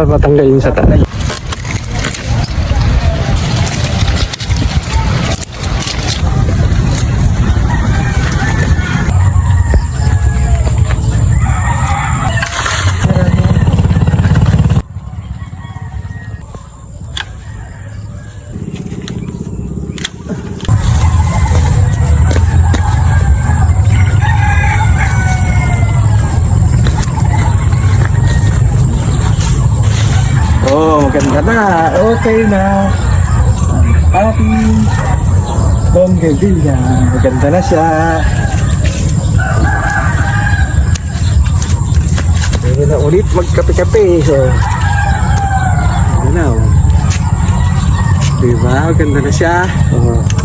Patanggalin sa taas. Maganda na, okay na. Happy Bongevilla, maganda na siya. Pwede na ulit magkape-kape. So, ano na, oh. Diba? Maganda na siya. Oh.